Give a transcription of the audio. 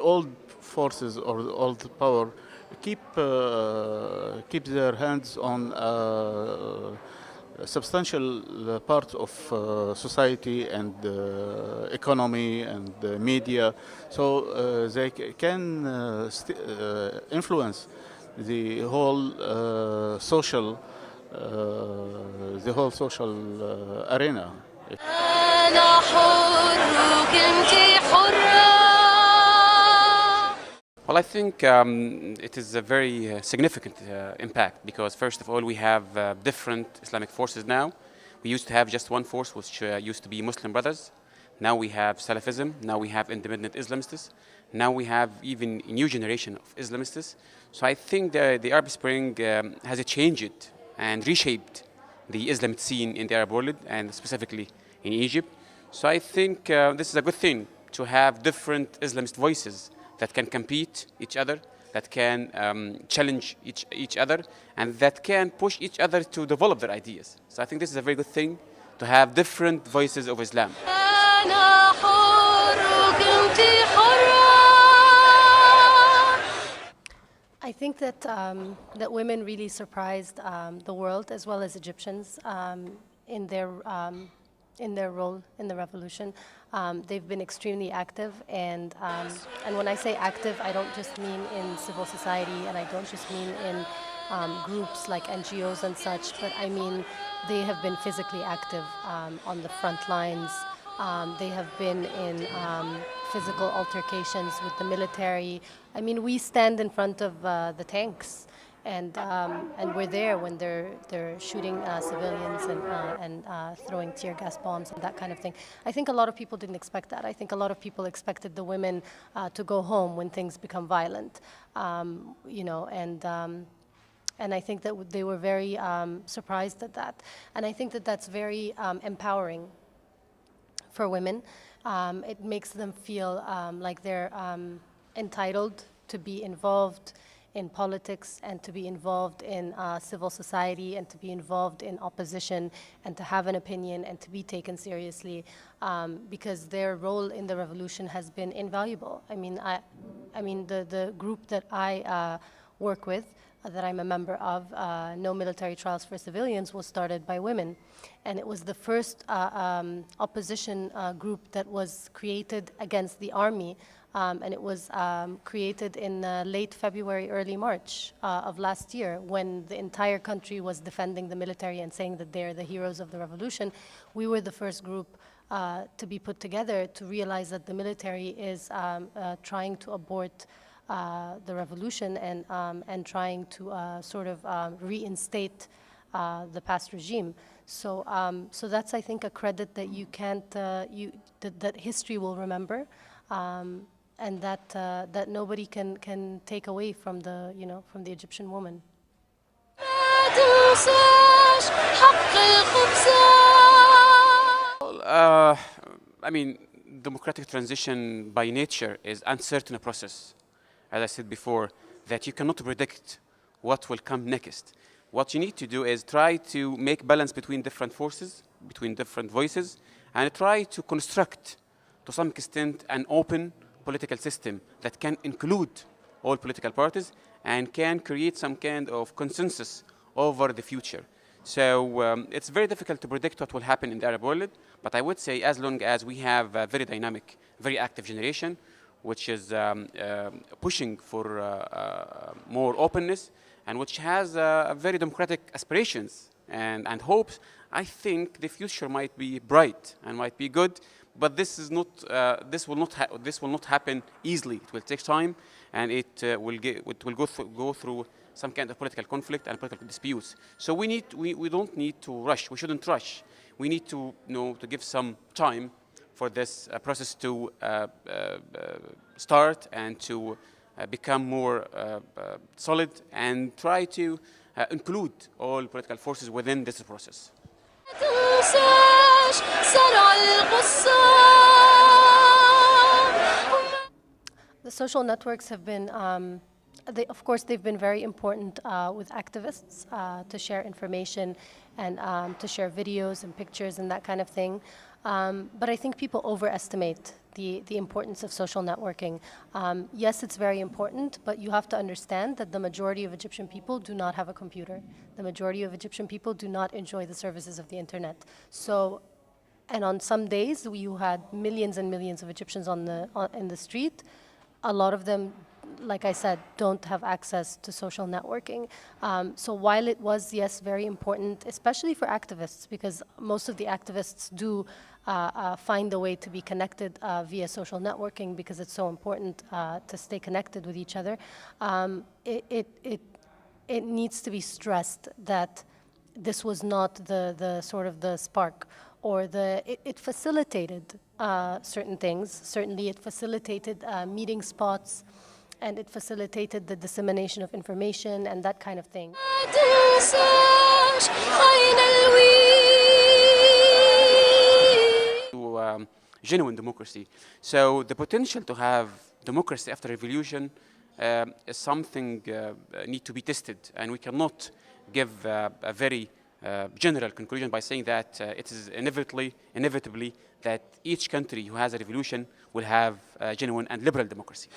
old forces or the old power keep their hands on a substantial part of society and economy and media, so they can influence the whole social arena. Well, I think it is a very significant impact because, first of all, we have different Islamic forces now. We used to have just one force, which used to be Muslim Brothers. Now we have Salafism. Now we have independent Islamists. Now we have even a new generation of Islamists. So I think the Arab Spring has changed and reshaped the Islamic scene in the Arab world, and specifically in Egypt. So I think this is a good thing to have different Islamist voices that can compete each other, that can challenge each other, and that can push each other to develop their ideas. So I think this is a very good thing to have different voices of Islam. I think that that women really surprised the world as well as Egyptians in their role in the revolution. They've been extremely active, and when I say active, I don't just mean in civil society, and I don't just mean in groups like NGOs and such, but I mean they have been physically active on the front lines. They have been in physical altercations with the military. I mean, we stand in front of the tanks, and we're there when they're shooting civilians and throwing tear gas bombs and that kind of thing. I think a lot of people didn't expect that. I think a lot of people expected the women to go home when things become violent, you know, and I think that they were very surprised at that. And I think that that's very empowering for women. It makes them feel like they're entitled to be involved in politics and to be involved in civil society and to be involved in opposition and to have an opinion and to be taken seriously, because their role in the revolution has been invaluable. I mean, the group that I work with, that I'm a member of, No Military Trials for Civilians, was started by women. And it was the first opposition group that was created against the army. And it was created in late February, early March of last year, when the entire country was defending the military and saying that they're the heroes of the revolution. We were the first group to be put together to realize that the military is trying to abort the revolution and trying to sort of reinstate the past regime. So that's, I think, a credit that you can't, that history will remember, and that nobody can take away from the, you know, from the Egyptian woman. I mean, democratic transition by nature is uncertain process. As I said before, that you cannot predict what will come next. What you need to do is try to make balance between different forces, between different voices, and try to construct, to some extent, an open political system that can include all political parties and can create some kind of consensus over the future. So it's very difficult to predict what will happen in the Arab world, but I would say as long as we have a very dynamic, very active generation, which is pushing for more openness and which has very democratic aspirations and hopes, I think the future might be bright and might be good. But this is not. This will not happen easily. It will take time, and it will go through some kind of political conflict and political disputes. So we don't need to rush. We shouldn't rush. We need to to give some time for this process to start and to become more solid and try to include all political forces within this process. The social networks have been of course, they've been very important with activists to share information and to share videos and pictures and that kind of thing. But I think people overestimate the importance of social networking. Yes, it's very important, but you have to understand that the majority of Egyptian people do not have a computer. The majority of Egyptian people do not enjoy the services of the internet. So, and on some days, you had millions and millions of Egyptians in the street. A lot of them, like I said, don't have access to social networking. So while it was, yes, very important, especially for activists, because most of the activists do find a way to be connected via social networking because it's so important to stay connected with each other, it needs to be stressed that this was not the sort of the spark, or it facilitated certain things. Certainly it facilitated meeting spots, and it facilitated the dissemination of information and that kind of thing. To genuine democracy. So the potential to have democracy after revolution is something need to be tested, and we cannot give a very general conclusion by saying that it is inevitably that each country who has a revolution will have a genuine and liberal democracy.